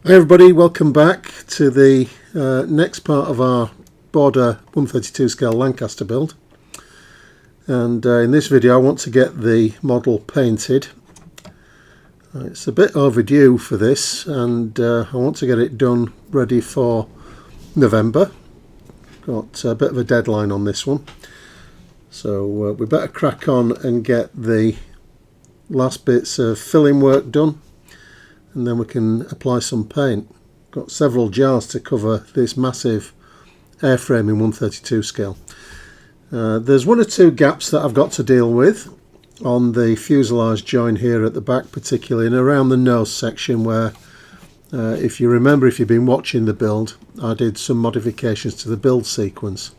Hi everybody, welcome back to the next part of our border 132 scale Lancaster build. And in this video I want to get the model painted. It's a bit overdue for this, and I want to get it done ready for November. Got a bit of a deadline on this one, so we better crack on and get the last bits of filling work done, and then we can apply some paint. Got several jars to cover this massive airframe in 132 scale. There's one or two gaps that I've got to deal with on the fuselage join here at the back, particularly, and around the nose section where, if you remember, if you've been watching the build, I did some modifications to the build sequence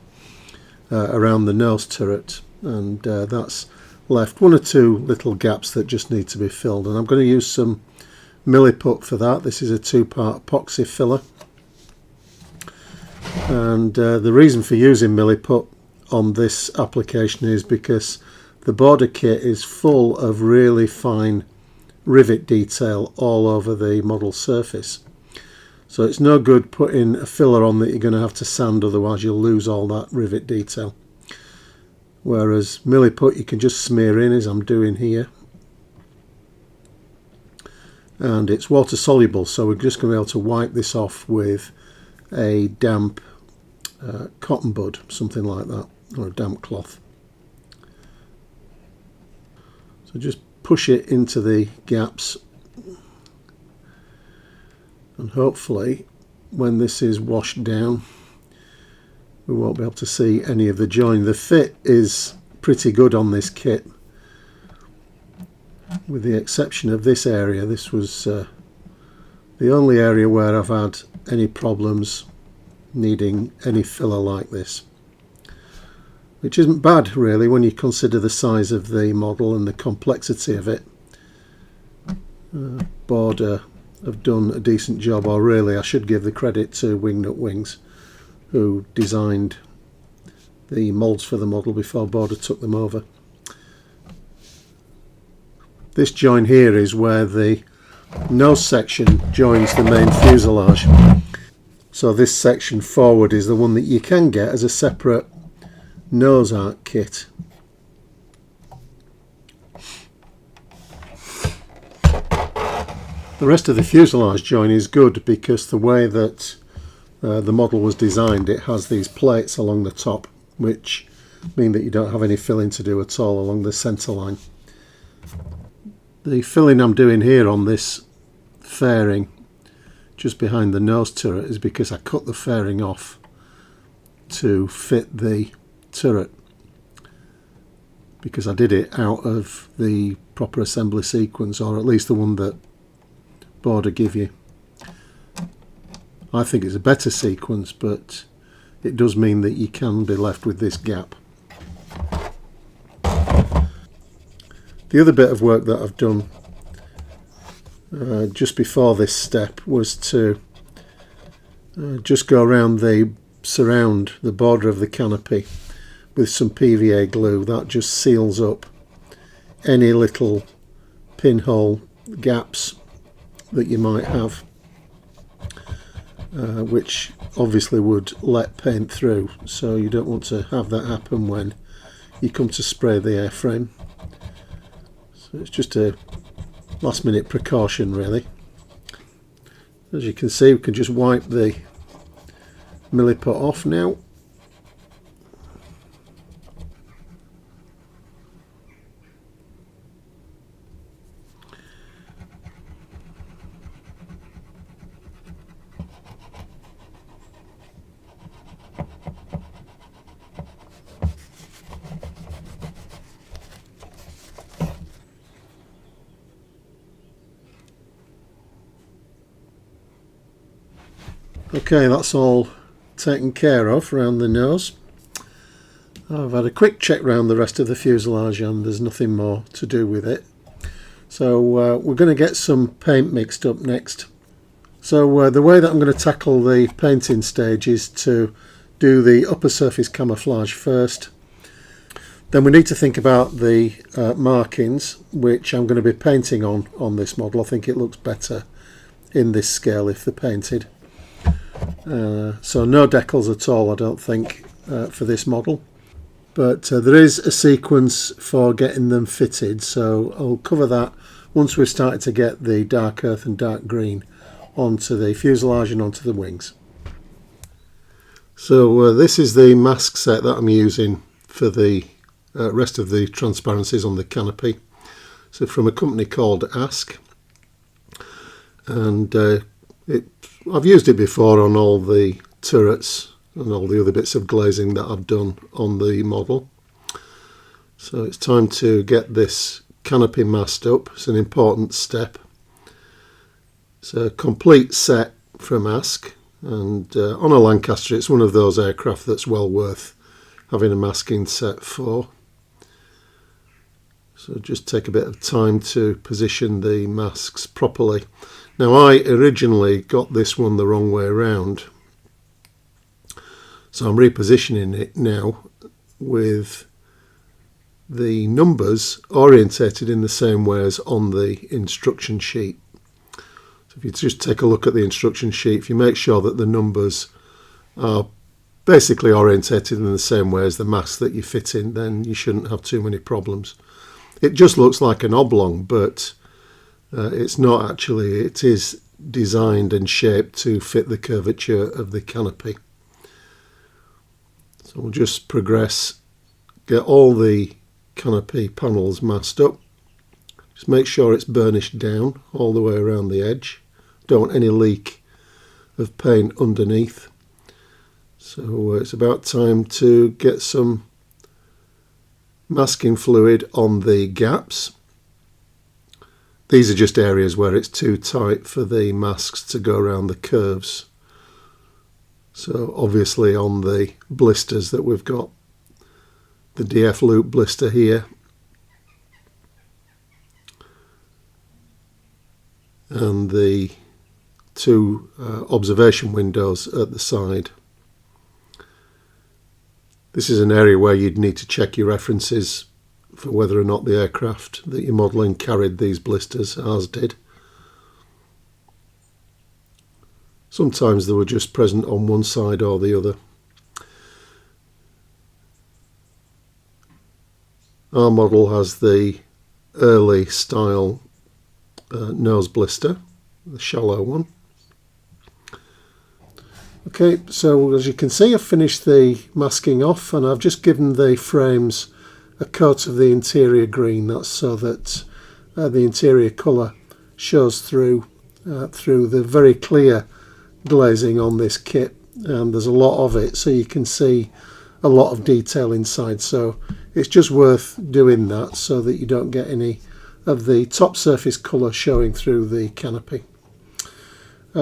around the nose turret, and that's left one or two little gaps that just need to be filled, and I'm going to use some milliput for that. This is a two-part epoxy filler, and the reason for using milliput on this application is because the border kit is full of really fine rivet detail all over the model surface, so it's no good putting a filler on that you're going to have to sand, otherwise you'll lose all that rivet detail. Whereas milliput you can just smear in, as I'm doing here, and it's water soluble, so we're just going to be able to wipe this off with a damp cotton bud, something like that, or a damp cloth. So just push it into the gaps, and hopefully when this is washed down we won't be able to see any of the join. The fit is pretty good on this kit, with the exception of this area. This was the only area where I've had any problems needing any filler like this, which isn't bad really when you consider the size of the model and the complexity of it. Border have done a decent job, or really I should give the credit to Wingnut Wings, who designed the moulds for the model before Border took them over. This join here is where the nose section joins the main fuselage, so this section forward is the one that you can get as a separate nose arc kit. The rest of the fuselage join is good because the way that the model was designed, it has these plates along the top which mean that you don't have any filling to do at all along the centre line. The filling I'm doing here on this fairing just behind the nose turret is because I cut the fairing off to fit the turret, because I did it out of the proper assembly sequence, or at least the one that Border give you. I think it's a better sequence, but it does mean that you can be left with this gap. The other bit of work that I've done just before this step was to just go around surround the border of the canopy with some PVA glue. That just seals up any little pinhole gaps that you might have, which obviously would let paint through, so you don't want to have that happen when you come to spray the airframe. So it's just a last minute precaution really. As you can see, we can just wipe the milliput off now. Okay, that's all taken care of around the nose. I've had a quick check round the rest of the fuselage and there's nothing more to do with it. So we're going to get some paint mixed up next. So the way that I'm going to tackle the painting stage is to do the upper surface camouflage first. Then we need to think about the markings, which I'm going to be painting on this model. I think it looks better in this scale if they're painted. So no decals at all, I don't think, for this model. But there is a sequence for getting them fitted, so I'll cover that once we've started to get the dark earth and dark green onto the fuselage and onto the wings. So this is the mask set that I'm using for the rest of the transparencies on the canopy. So from a company called Ask, and I've used it before on all the turrets and all the other bits of glazing that I've done on the model. So it's time to get this canopy masked up. It's an important step. It's a complete set from Ask, and on a Lancaster it's one of those aircraft that's well worth having a masking set for. So just take a bit of time to position the masks properly. Now I originally got this one the wrong way around, so I'm repositioning it now with the numbers orientated in the same way as on the instruction sheet. So if you just take a look at the instruction sheet, if you make sure that the numbers are basically orientated in the same way as the mask that you fit in, then you shouldn't have too many problems. It just looks like an oblong, but it's not actually. It is designed and shaped to fit the curvature of the canopy. So we'll just progress, get all the canopy panels masked up. Just make sure it's burnished down all the way around the edge. Don't want any leak of paint underneath. So it's about time to get some masking fluid on the gaps. These are just areas where it's too tight for the masks to go around the curves. So obviously on the blisters that we've got, the DF loop blister here and the two observation windows at the side. This is an area where you'd need to check your references for whether or not the aircraft that you're modelling carried these blisters. Ours did. Sometimes they were just present on one side or the other. Our model has the early style nose blister, the shallow one. Okay, so as you can see, I've finished the masking off and I've just given the frames a coat of the interior green. That's so that the interior colour shows through the very clear glazing on this kit, and there's a lot of it, so you can see a lot of detail inside. So it's just worth doing that so that you don't get any of the top surface colour showing through the canopy.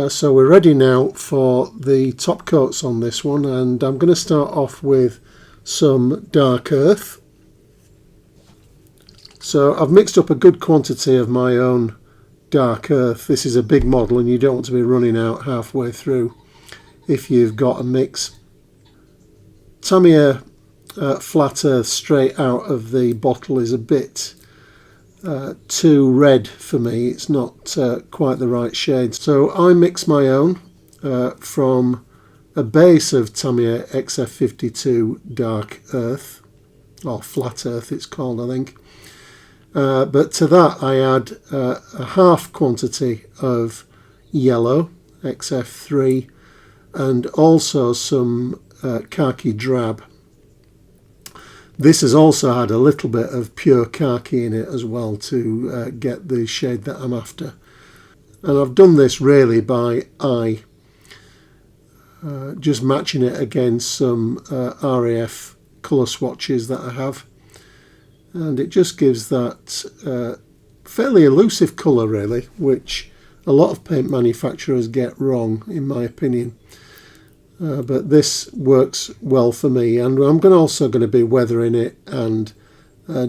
So we're ready now for the top coats on this one, and I'm going to start off with some dark earth. So I've mixed up a good quantity of my own dark earth. This is a big model and you don't want to be running out halfway through if you've got a mix. Tamiya flat earth straight out of the bottle is a bit too red for me. It's not quite the right shade. So I mix my own from a base of Tamiya XF52 dark earth, or flat earth it's called, I think. But to that I add a half quantity of yellow XF3 and also some khaki drab. This has also had a little bit of pure khaki in it as well to get the shade that I'm after. And I've done this really by eye, just matching it against some RAF colour swatches that I have. And it just gives that fairly elusive colour really, which a lot of paint manufacturers get wrong in my opinion. But this works well for me, and I'm also going to be weathering it and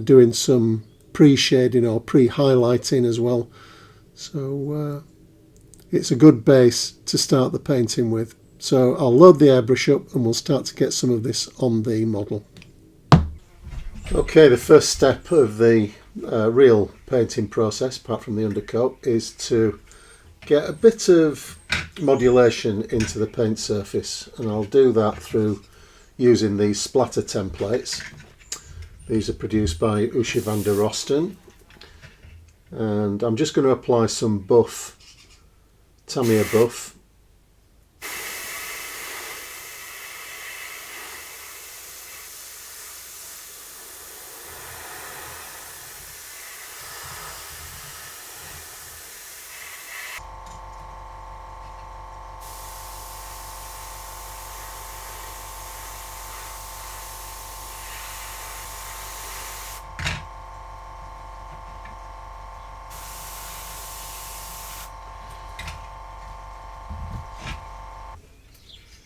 doing some pre-shading or pre-highlighting as well. So it's a good base to start the painting with. So I'll load the airbrush up and we'll start to get some of this on the model. Okay, the first step of the real painting process, apart from the undercoat, is to get a bit of modulation into the paint surface, and I'll do that through using these splatter templates. These are produced by Uschi van der Rosten, and I'm just going to apply some buff, Tamiya buff.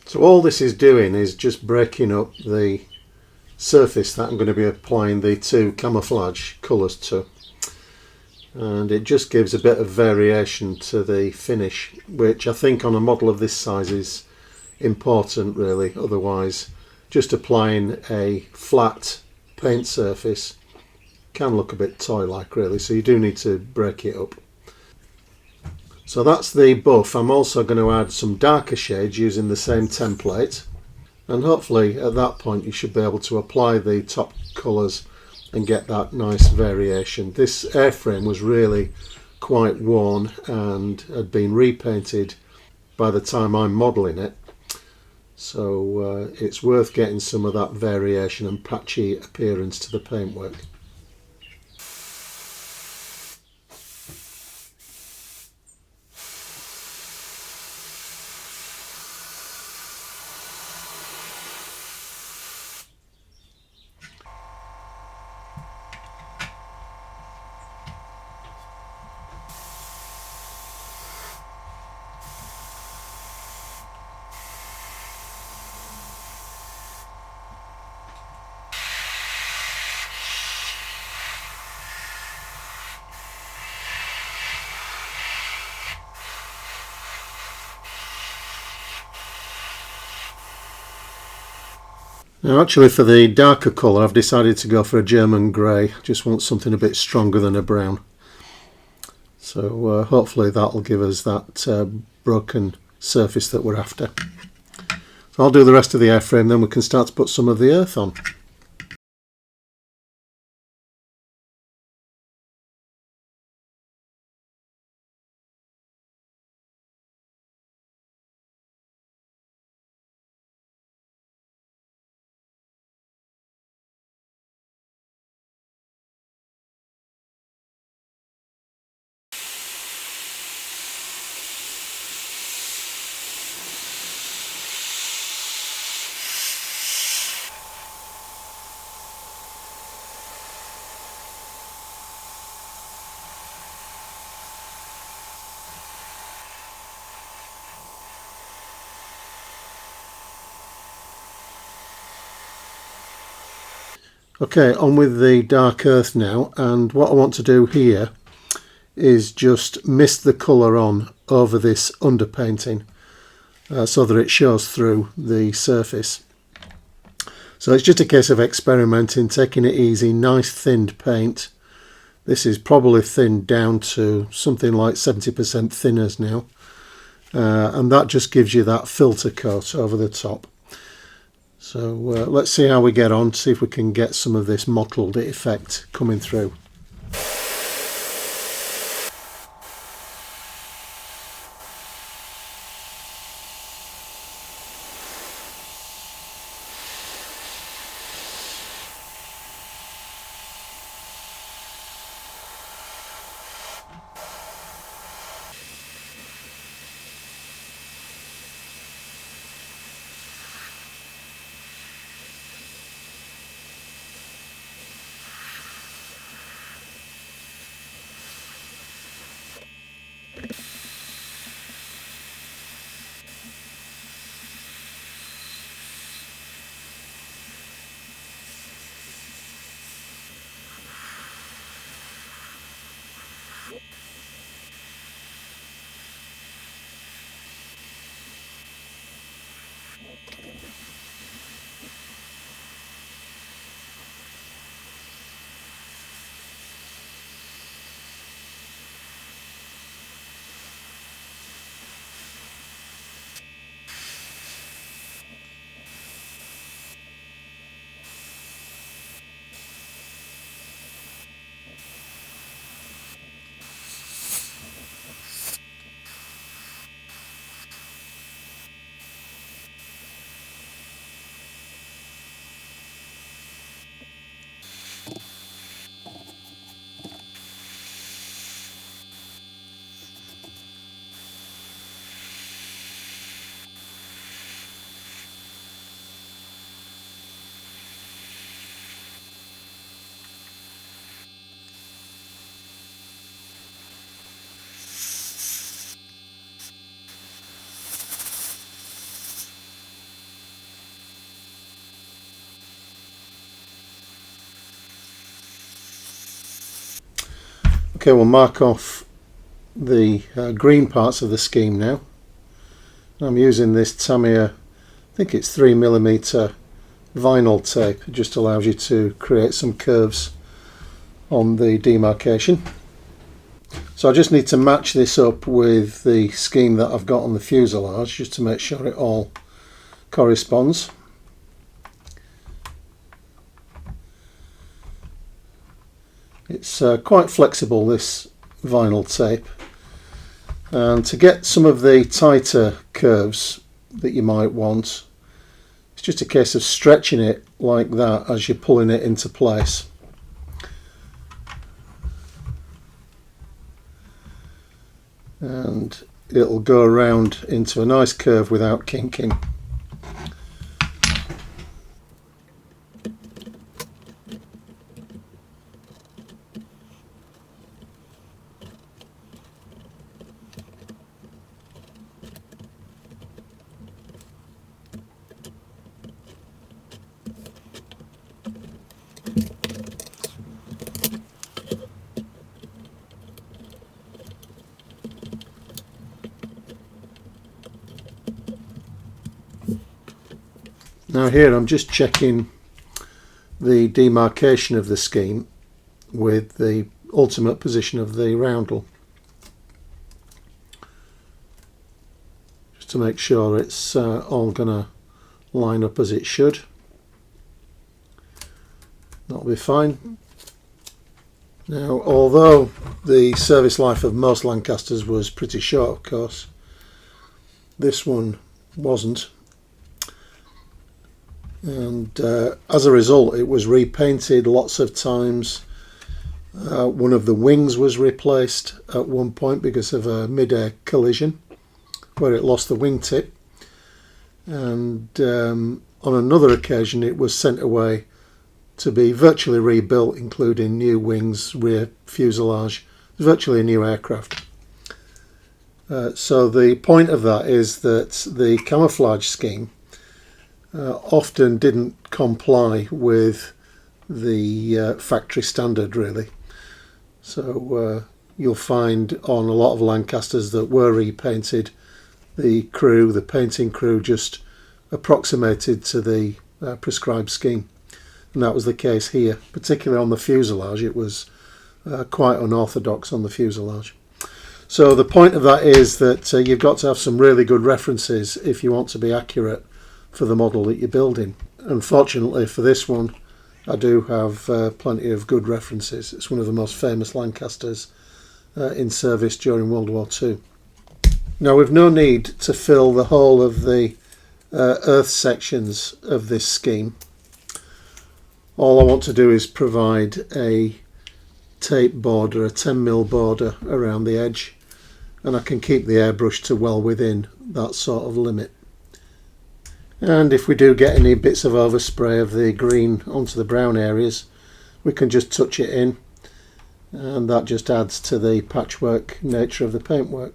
So all this is doing is just breaking up the surface that I'm going to be applying the two camouflage colours to, and it just gives a bit of variation to the finish, which I think on a model of this size is important really. Otherwise just applying a flat paint surface can look a bit toy-like really, so you do need to break it up. So that's the buff. I'm also going to add some darker shades using the same template, and hopefully at that point you should be able to apply the top colours and get that nice variation. This airframe was really quite worn and had been repainted by the time I'm modelling it, so it's worth getting some of that variation and patchy appearance to the paintwork. Now actually for the darker colour I've decided to go for a German grey. Just want something a bit stronger than a brown. So hopefully that'll give us that broken surface that we're after. So I'll do the rest of the airframe, then we can start to put some of the earth on. Okay, on with the dark earth now, and what I want to do here is just mist the colour on over this underpainting so that it shows through the surface. So it's just a case of experimenting, taking it easy, nice thinned paint. This is probably thinned down to something like 70% thinners now, and that just gives you that filter coat over the top. So let's see how we get on, see if we can get some of this mottled effect coming through. Okay, we'll mark off the green parts of the scheme now. I'm using this Tamiya, I think it's 3mm vinyl tape. It just allows you to create some curves on the demarcation. So I just need to match this up with the scheme that I've got on the fuselage just to make sure it all corresponds. It's quite flexible, this vinyl tape, and to get some of the tighter curves that you might want, it's just a case of stretching it like that as you're pulling it into place. And it'll go around into a nice curve without kinking. Now here I'm just checking the demarcation of the scheme with the ultimate position of the roundel, just to make sure it's all going to line up as it should. That'll be fine. Now, although the service life of most Lancasters was pretty short, of course, this one wasn't. And as a result, it was repainted lots of times. One of the wings was replaced at one point because of a mid-air collision where it lost the wingtip, and on another occasion it was sent away to be virtually rebuilt, including new wings, rear fuselage, virtually a new aircraft. So the point of that is that the camouflage scheme often didn't comply with the factory standard, really. So you'll find on a lot of Lancasters that were repainted, the painting crew just approximated to the prescribed scheme, and that was the case here. Particularly on the fuselage, it was quite unorthodox on the fuselage. So the point of that is that you've got to have some really good references if you want to be accurate for the model that you're building. Unfortunately for this one, I do have plenty of good references. It's one of the most famous Lancasters in service during World War II. Now, we've no need to fill the whole of the earth sections of this scheme. All I want to do is provide a tape border, a 10mm border around the edge, and I can keep the airbrush to well within that sort of limit. And if we do get any bits of overspray of the green onto the brown areas, we can just touch it in, and that just adds to the patchwork nature of the paintwork.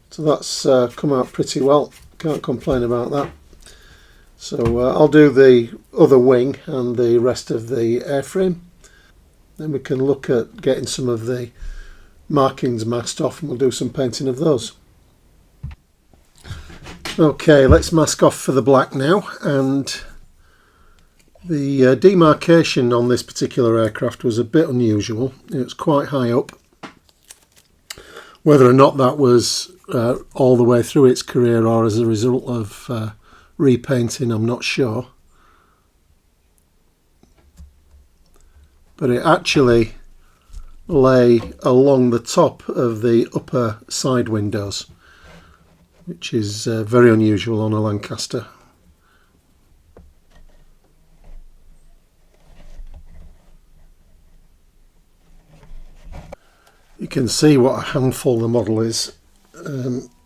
So that's come out pretty well, can't complain about that. So I'll do the other wing and the rest of the airframe. Then we can look at getting some of the markings masked off, and we'll do some painting of those. Okay, let's mask off for the black now, and The demarcation on this particular aircraft was a bit unusual. It was quite high up. Whether or not that was all the way through its career or as a result of repainting, I'm not sure. But it actually lay along the top of the upper side windows, which is very unusual on a Lancaster. You can see what a handful the model is.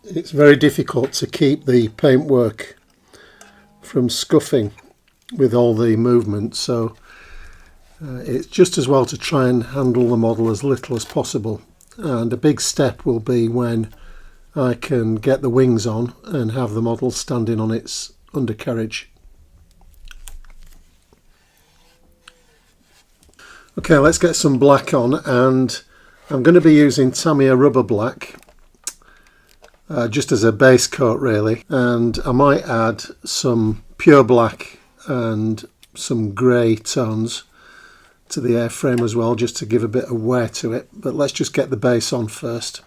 It's very difficult to keep the paintwork from scuffing with all the movement, so it's just as well to try and handle the model as little as possible. And a big step will be when I can get the wings on and have the model standing on its undercarriage. Okay, let's get some black on, and I'm going to be using Tamiya rubber black just as a base coat really, and I might add some pure black and some grey tones to the airframe as well, just to give a bit of wear to it. But let's just get the base on first.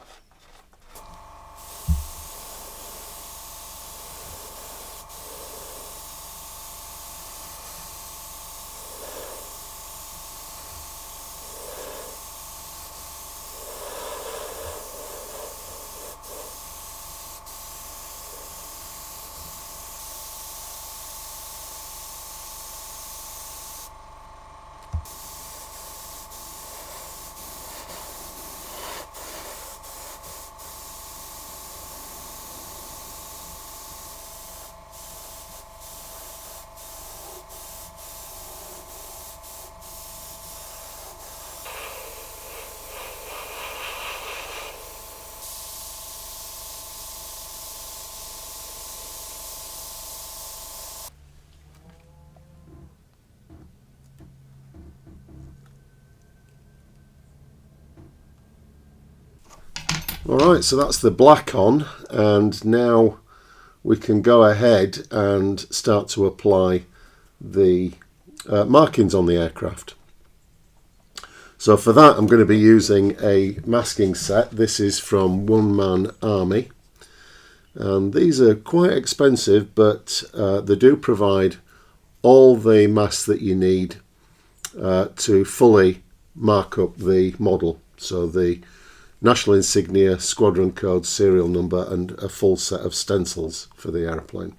Alright, so that's the black on, and now we can go ahead and start to apply the markings on the aircraft. So for that I'm going to be using a masking set. This is from One Man Army, and these are quite expensive, but they do provide all the masks that you need to fully mark up the model. So the national insignia, squadron code, serial number, and a full set of stencils for the aeroplane.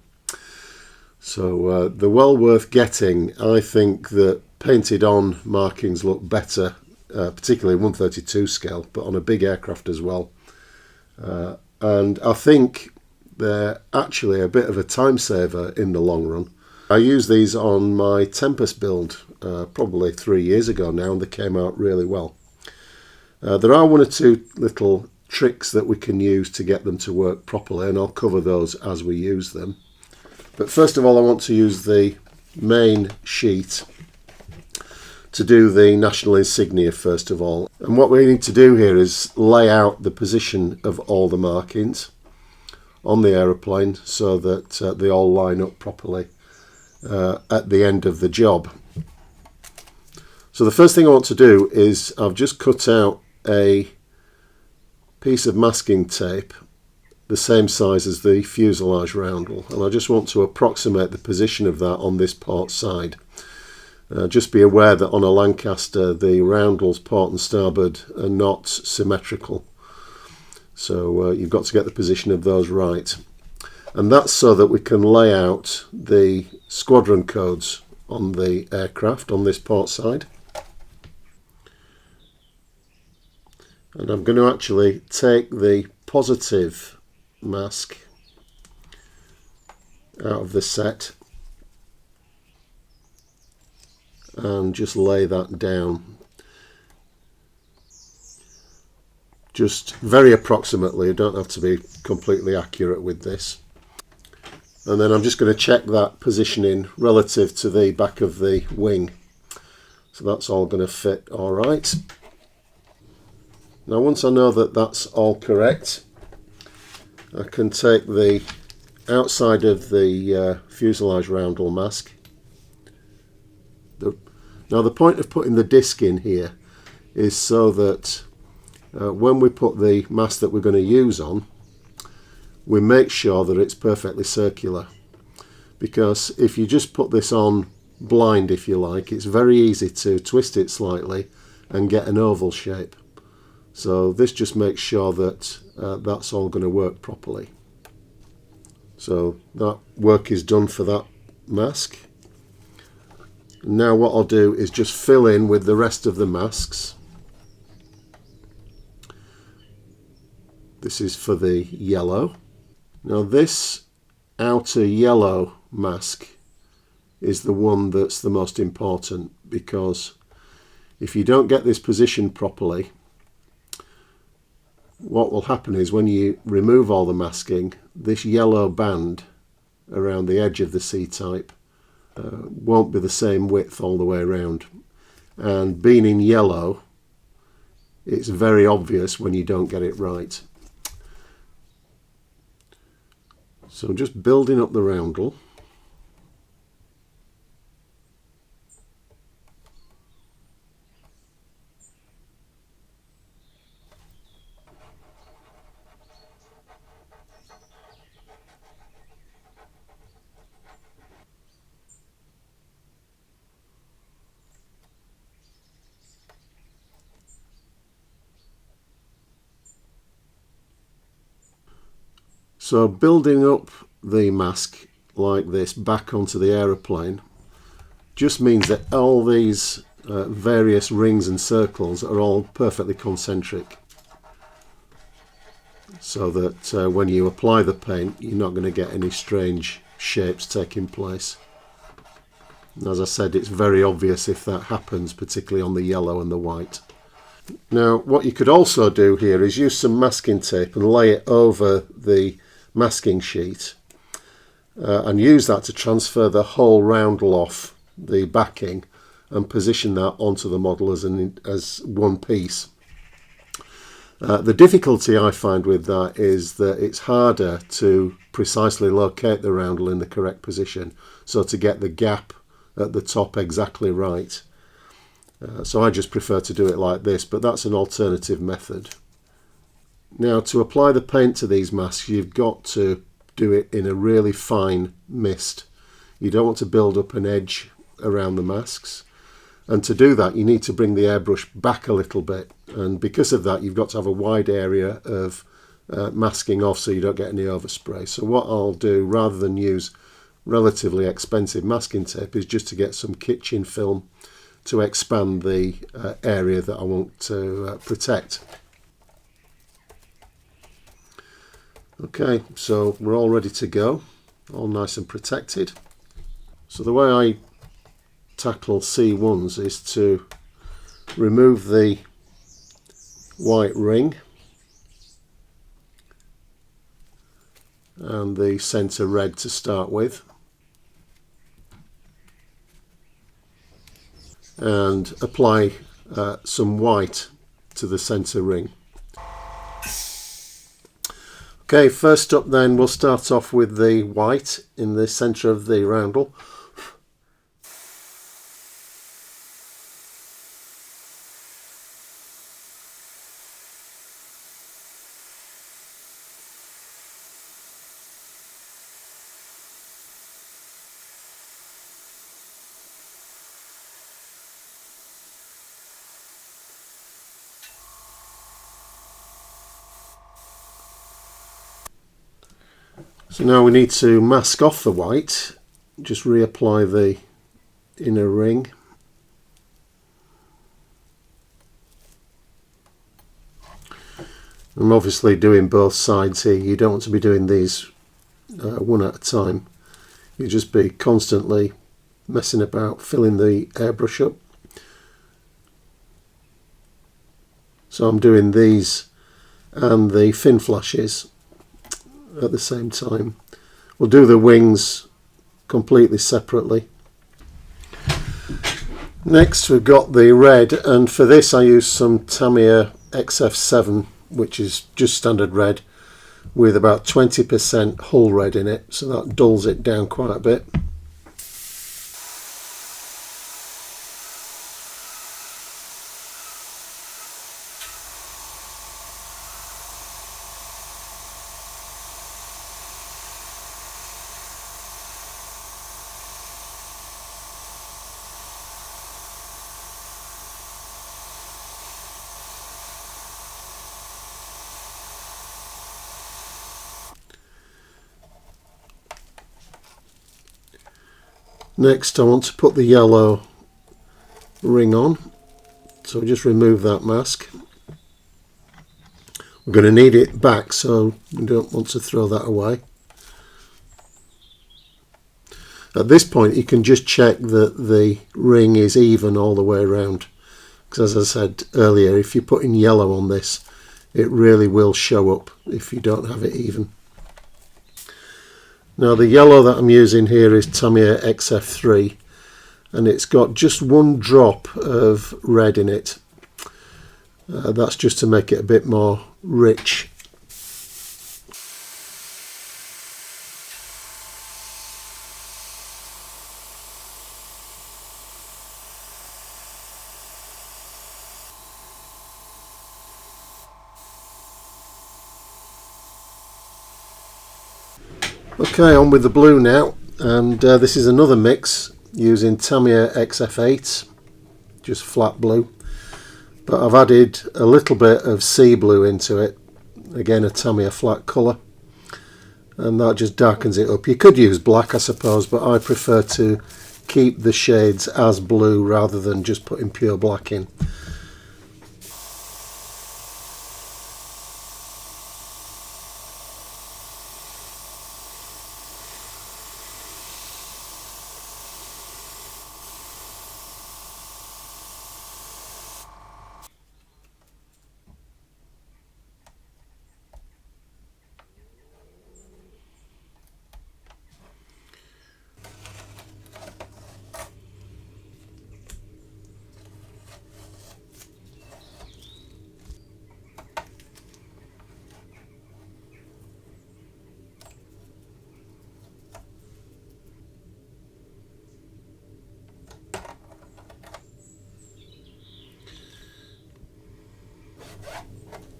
So they're well worth getting. I think that painted on markings look better, particularly 132 scale, but on a big aircraft as well. And I think they're actually a bit of a time saver in the long run. I used these on my Tempest build probably 3 years ago now, and they came out really well. There are one or two little tricks that we can use to get them to work properly, and I'll cover those as we use them. But first of all, I want to use the main sheet to do the national insignia first of all. And what we need to do here is lay out the position of all the markings on the aeroplane so that they all line up properly at the end of the job. So the first thing I want to do is I've just cut out a piece of masking tape the same size as the fuselage roundel, and I just want to approximate the position of that on this port side. Just be aware that on a Lancaster the roundels port and starboard are not symmetrical, so you've got to get the position of those right, and that's so that we can lay out the squadron codes on the aircraft on this port side. And I'm going to actually take the positive mask out of the set and just lay that down, just very approximately. You don't have to be completely accurate with this. And then I'm just going to check that positioning relative to the back of the wing, so that's all going to fit all right. Now once I know that that's all correct, I can take the outside of the fuselage roundel mask Now the point of putting the disc in here is so that when we put the mask that we're going to use on, we make sure that it's perfectly circular, because if you just put this on blind, if you like, it's very easy to twist it slightly and get an oval shape. So this just makes sure that that's all going to work properly. So that work is done for that mask. Now what I'll do is just fill in with the rest of the masks. This is for the yellow. Now this outer yellow mask is the one that's the most important, because if you don't get this positioned properly, what will happen is when you remove all the masking, this yellow band around the edge of the C-type won't be the same width all the way around. And being in yellow, it's very obvious when you don't get it right. So I'm just building up the roundel. So building up the mask like this back onto the aeroplane just means that all these various rings and circles are all perfectly concentric, so that when you apply the paint, you're not going to get any strange shapes taking place. And as I said, it's very obvious if that happens, particularly on the yellow and the white. Now what you could also do here is use some masking tape and lay it over the masking sheet and use that to transfer the whole roundel off the backing and position that onto the model as one piece. The difficulty I find with that is that it's harder to precisely locate the roundel in the correct position, so to get the gap at the top exactly right. So I just prefer to do it like this, but that's an alternative method. Now to apply the paint to these masks, you've got to do it in a really fine mist. You don't want to build up an edge around the masks, and to do that you need to bring the airbrush back a little bit, and because of that you've got to have a wide area of masking off so you don't get any overspray. So what I'll do, rather than use relatively expensive masking tape, is just to get some kitchen film to expand the area that I want to protect. Okay, so we're all ready to go, all nice and protected. So the way I tackle C1s is to remove the white ring and the centre red to start with, and apply some white to the centre ring. Okay, first up then we'll start off with the white in the centre of the roundel. So now we need to mask off the white. Just reapply the inner ring. I'm obviously doing both sides here. You don't want to be doing these one at a time. You just be constantly messing about, filling the airbrush up. So I'm doing these and the fin flashes at the same time. We'll do the wings completely separately. Next we've got the red, and for this I use some Tamiya XF7, which is just standard red with about 20% hull red in it, so that dulls it down quite a bit. Next I want to put the yellow ring on, so just remove that mask. We're going to need it back, so we don't want to throw that away. At this point you can just check that the ring is even all the way around, because as I said earlier, if you're putting yellow on this, it really will show up if you don't have it even. Now the yellow that I'm using here is Tamiya XF3, and it's got just one drop of red in it. That's just to make it a bit more rich. Okay, on with the blue now, and this is another mix using Tamiya XF8, just flat blue, but I've added a little bit of sea blue into it, again a Tamiya flat colour, and that just darkens it up. You could use black I suppose, but I prefer to keep the shades as blue rather than just putting pure black in.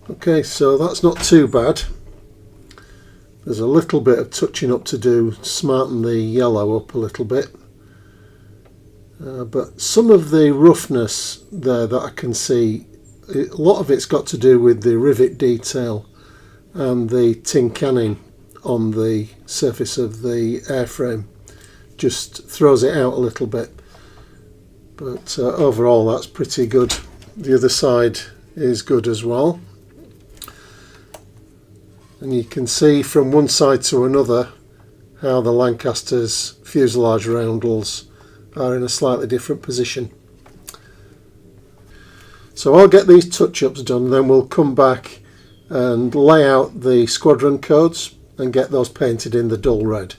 Okay, so that's not too bad. There's a little bit of touching up to do, smarten the yellow up a little bit. But some of the roughness there that I can see, a lot of it's got to do with the rivet detail and the tin canning on the surface of the airframe. Just throws it out a little bit. But overall that's pretty good. The other side is good as well. And you can see from one side to another how the Lancaster's fuselage roundels are in a slightly different position. So I'll get these touch-ups done, then we'll come back and lay out the squadron codes and get those painted in the dull red.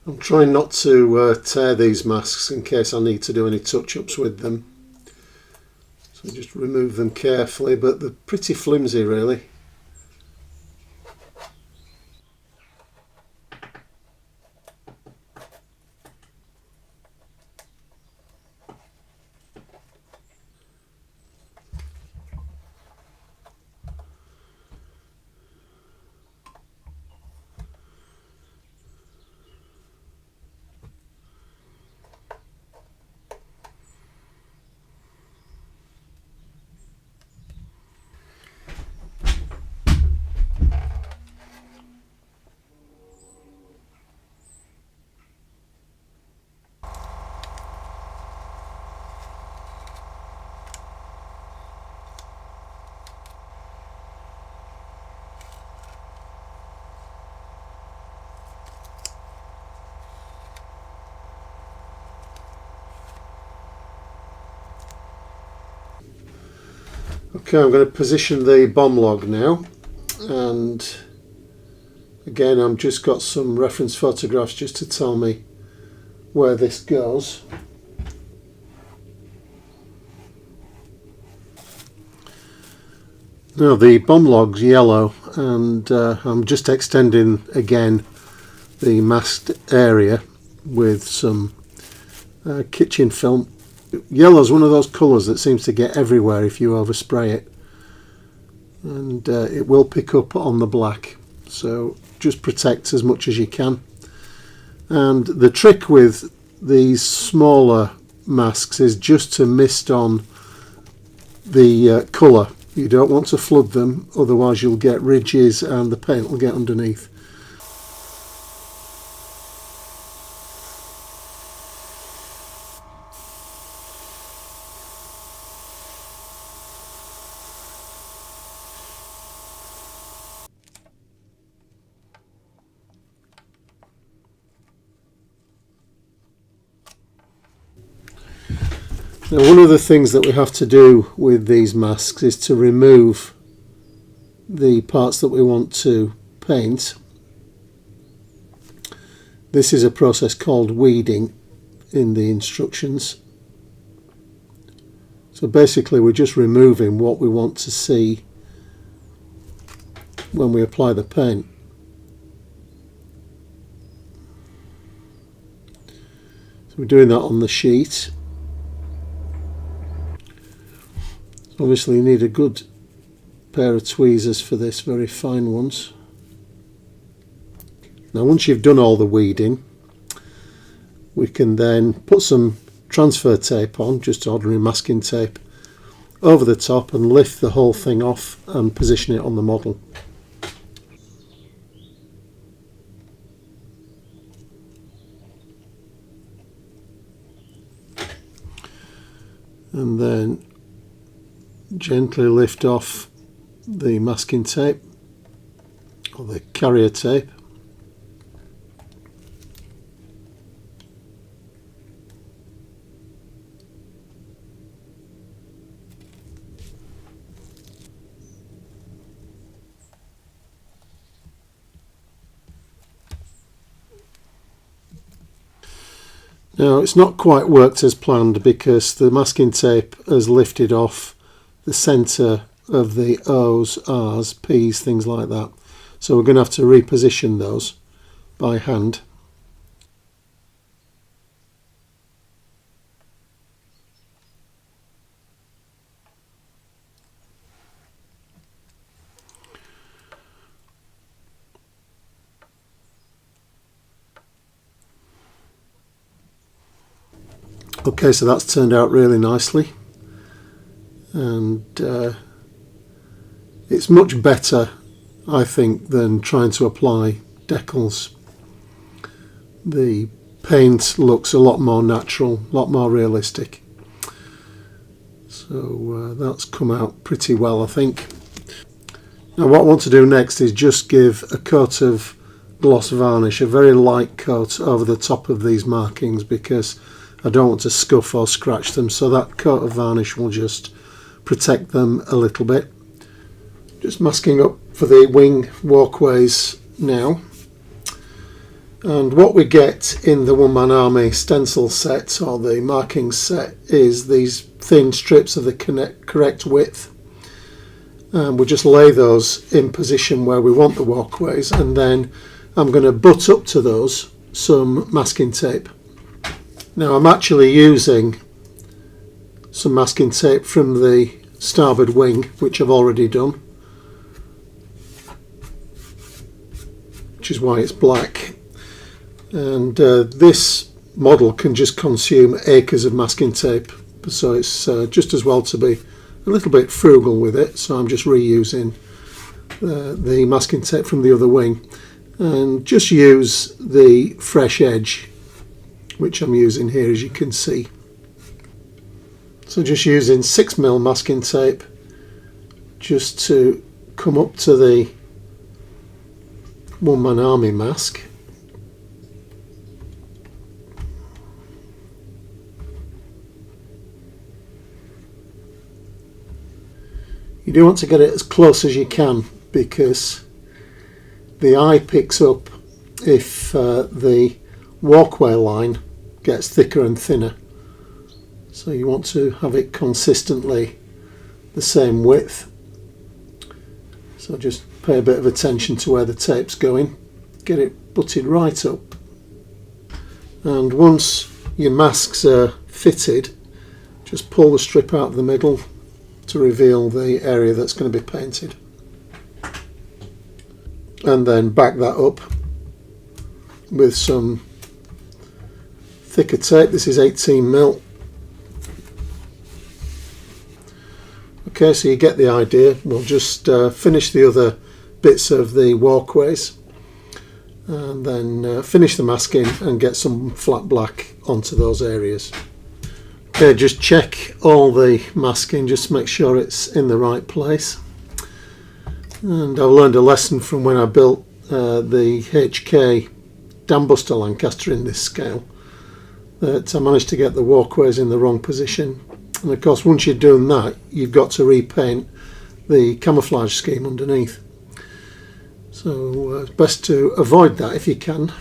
I'm trying not to tear these masks in case I need to do any touch-ups with them. So just remove them carefully, but they're pretty flimsy really. Okay, I'm going to position the bomb log now, and again I've just got some reference photographs just to tell me where this goes. Now the bomb log's yellow, and I'm just extending again the masked area with some kitchen film. Yellow's one of those colours that seems to get everywhere if you overspray it. and it will pick up on the black, so just protect as much as you can. And the trick with these smaller masks is just to mist on the colour. You don't want to flood them, otherwise you'll get ridges and the paint will get underneath. Now, one of the things that we have to do with these masks is to remove the parts that we want to paint. This is a process called weeding in the instructions. So basically we're just removing what we want to see when we apply the paint. So we're doing that on the sheet. Obviously you need a good pair of tweezers for this, very fine ones. Now once you've done all the weeding, we can then put some transfer tape on, just ordinary masking tape, over the top and lift the whole thing off and position it on the model. And then gently lift off the masking tape or the carrier tape. Now it's not quite worked as planned because the masking tape has lifted off the centre of the O's, R's, P's, things like that. So we're going to have to reposition those by hand. Okay, so that's turned out really nicely. And it's much better, I think, than trying to apply decals. The paint looks a lot more natural, a lot more realistic. So that's come out pretty well, I think. Now what I want to do next is just give a coat of gloss varnish, a very light coat over the top of these markings, because I don't want to scuff or scratch them, so that coat of varnish will just protect them a little bit. Just masking up for the wing walkways now. And what we get in the One Man Army stencil set, or the markings set, is these thin strips of the correct width. And we'll just lay those in position where we want the walkways, and then I'm going to butt up to those some masking tape. Now I'm actually using some masking tape from the starboard wing, which I've already done, which is why it's black. And this model can just consume acres of masking tape, so it's just as well to be a little bit frugal with it. So I'm just reusing the masking tape from the other wing, and just use the fresh edge, which I'm using here, as you can see. So just using 6mm masking tape just to come up to the One Man Army mask. You do want to get it as close as you can, because the eye picks up if the walkway line gets thicker and thinner. So you want to have it consistently the same width. So just pay a bit of attention to where the tape's going. Get it butted right up. And once your masks are fitted, just pull the strip out of the middle to reveal the area that's going to be painted. and then back that up with some thicker tape. This is 18mm. Okay, so you get the idea. We'll just finish the other bits of the walkways and then finish the masking and get some flat black onto those areas. Okay, just check all the masking, just make sure it's in the right place. And I've learned a lesson from when I built the HK Dambuster Lancaster in this scale, that I managed to get the walkways in the wrong position. And of course, once you're doing that, you've got to repaint the camouflage scheme underneath. So it's best to avoid that if you can.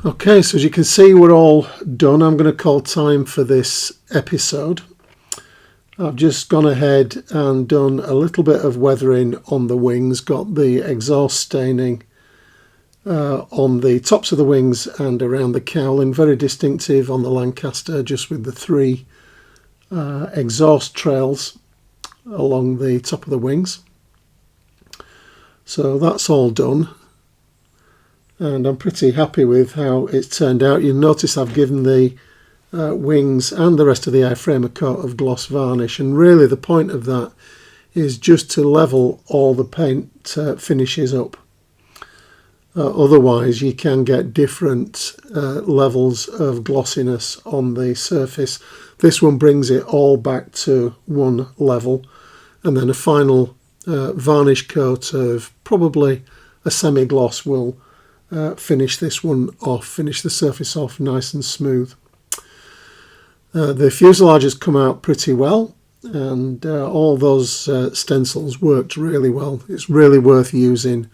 Okay, so as you can see, we're all done. I'm going to call time for this episode. I've just gone ahead and done a little bit of weathering on the wings, got the exhaust staining on the tops of the wings and around the cowling, very distinctive on the Lancaster, just with the three exhaust trails along the top of the wings. So that's all done, and I'm pretty happy with how it's turned out. You'll notice I've given the wings and the rest of the airframe a coat of gloss varnish, and really the point of that is just to level all the paint finishes up. Otherwise you can get different levels of glossiness on the surface. This one brings it all back to one level, and then a final varnish coat of probably a semi-gloss will finish this one off, finish the surface off nice and smooth. The fuselage has come out pretty well, and all those stencils worked really well. It's really worth using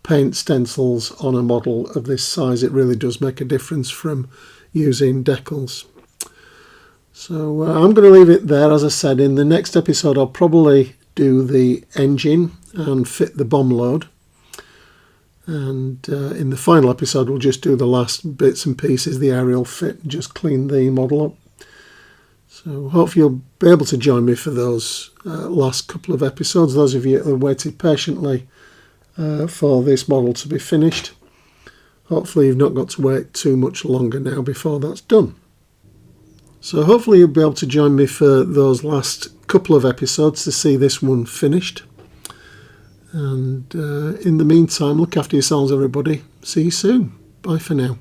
paint stencils on a model of this size. It really does make a difference from using decals. So I'm going to leave it there. As I said, in the next episode I'll probably do the engine and fit the bomb load. And in the final episode we'll just do the last bits and pieces, the aerial fit, and just clean the model up. So hopefully you'll be able to join me for those last couple of episodes, those of you who have waited patiently for this model to be finished. Hopefully you've not got to wait too much longer now before that's done. So hopefully you'll be able to join me for those last couple of episodes to see this one finished. And in the meantime, look after yourselves, everybody. See you soon. Bye for now.